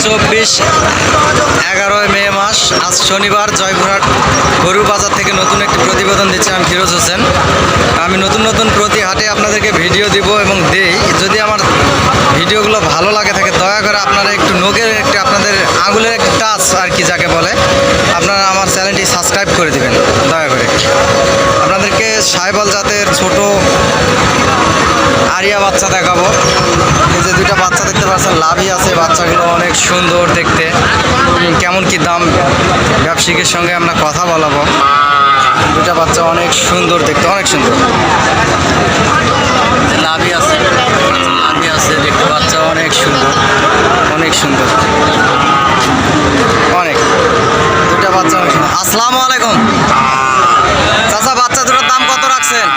2024 11 মে মাস, আজ শনিবার। জয়পুরহাট গরু বাজার থেকে নতুন একটি প্রতিবেদন দিচ্ছি আমি ফিরোজ হোসেন। আমি নতুন নতুন প্রতি হাটে আপনাদেরকে ভিডিও দিব এবং দেই। যদি আমার ভিডিওগুলো ভালো লাগে থাকে, দয়া করে আপনারা একটু নখের একটু আপনাদের আঙুলের একটা টাচ আর কি যাকে বলে, আপনারা আমার চ্যানেলটি সাবস্ক্রাইব করে দিবেন দয়া করে। আপনাদেরকে সাইবল জাতের ছোট আরিয়া বাচ্চা দেখাবো। এই যে দুইটা বাচ্চা দেখতে পাচ্ছেন, লাভই আছে। বাচ্চাগুলো অনেক সুন্দর দেখতে। কেমন কি দাম ব্যবসায়িকের সঙ্গে আমরা কথা বলাবো। দুইটা বাচ্চা অনেক সুন্দর দেখতে, অনেক সুন্দর। লাভই আছে, লাভই আছে দেখতে। বাচ্চা অনেক সুন্দর, অনেক সুন্দর, অনেক। দুইটা বাচ্চা অনেক সুন্দর। আসসালামু আলাইকুম চাচা, বাচ্চা দুটোর দাম কত রাখছেন?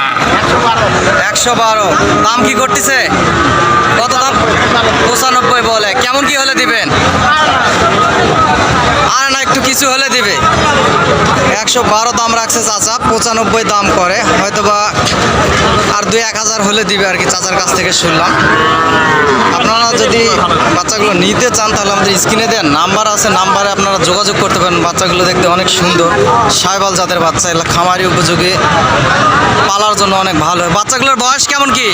112। দাম কি করতেছে? কত দাম? 95 বলে। কেমন কি হলে দিবেন? আর না একটু কিছু হলে দিবে। 112 দাম রাখছে চাচা, 95 দাম করে। হয়তোবা আর 2-1000 হলে দিবে আর কি, চাচার কাছ থেকে শুনলাম। আপনারা যদি বাচ্চাগুলো নিতে চান তাহলে আমাদের স্ক্রিনে দেওয়ার নাম্বার আছে, নাম্বারে আপনারা যোগাযোগ করতে পারেন। বাচ্চাগুলো দেখতে অনেক সুন্দর, সাইবাল জাতের বাচ্চা। এগুলো খামারি উপযোগী, পালার জন্য অনেক ভালো। বাচ্চাগুলোর বয়স কেমন কি?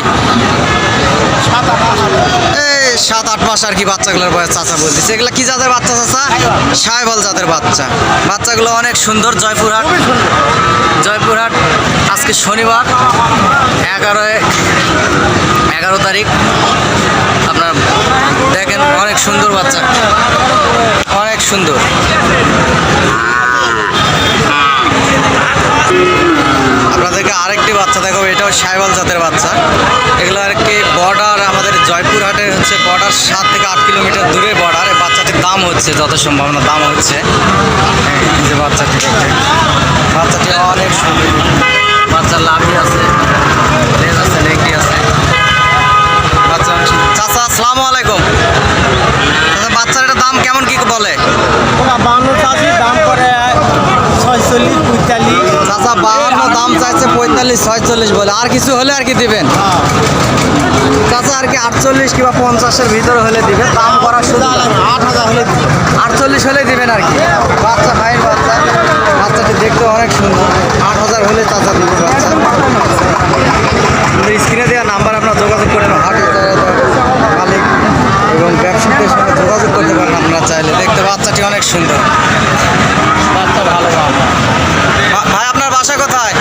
7-8 মাস আর কি বাচ্চাগুলোর বয়স চাচা বলতেছে। এগুলো কি জাতের বাচ্চা চাচা? সাইবাল জাতের বাচ্চা। বাচ্চাগুলো অনেক সুন্দর। জয়পুরহাট, জয়পুরহাট আজকে শনিবার 11 তারিখ। আপনার দেখেন অনেক সুন্দর বাচ্চা, অনেক সুন্দর। আপনাদেরকে আরেকটি বাচ্চা দেখাবো, এটাও সাইবাল জাতের বাচ্চা। এগুলো আর কি বর্ডার, আমাদের জয়পুরহাটের হচ্ছে বর্ডার 7 থেকে 8 কিলোমিটার দূরে বর্ডার। এই বাচ্চাটির দাম হচ্ছে, যত সম্ভাবনা দাম হচ্ছে। এই যে বাচ্চাটি দেখতে, বাচ্চাটি অনেক সুন্দর। বাচ্চা লাভই আছে, লেজ আছে, লেগটি আছে। বাচ্চা অনেক সুন্দর। চাচা আসসালামু আলাইকুম। চাচা বাচ্চার এটা দাম কেমন কি বলে? 52 দাম করে 46-45। চাচা 52 দাম চাইছে, 45-46 বলে। আর কিছু হলে আর কি দিবেন? চাচা আর কি 48 কিংবা 50-এর ভিতরে হলে দিবে। দাম করা শুধু 8000 হলে 48 হলে দিবেন আর কি। বাচ্চা ভাইয়ের বাচ্চা, বাচ্চাটি দেখতে অনেক সুন্দর। 8000 হলে চাচা দিবে বাচ্চা। স্ক্রিনে দেওয়া নাম্বার আপনারা যোগাযোগ করেন। হাটের মালিক এবং ব্যবসায়ীদের সঙ্গে যোগাযোগ করতে পারেন আপনারা চাইলে। দেখতে বাচ্চাটি অনেক সুন্দর, বাচ্চা ভালো। ভাই আপনার বাসা কোথায়?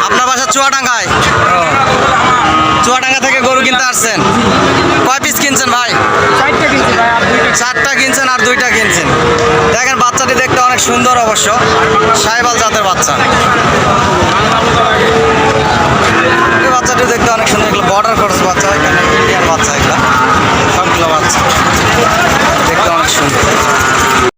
আপনার বাসা চুয়াডাঙ্গায়? চুয়াডাঙ্গা থেকে গরু কিনতে আসছেন? কয় পিস কিনছেন ভাই? 4টা কিনছেন আর 2টা কিনছেন। দেখেন বাচ্চাটি দেখতে অনেক সুন্দর, অবশ্য সাইবাল জাতের বাচ্চা। এই বাচ্চাটি দেখতে অনেক সুন্দর। এগুলো বর্ডার ক্রস বাচ্চা, এখানে ইন্ডিয়ান বাচ্চা। এগুলো সবগুলো বাচ্চা।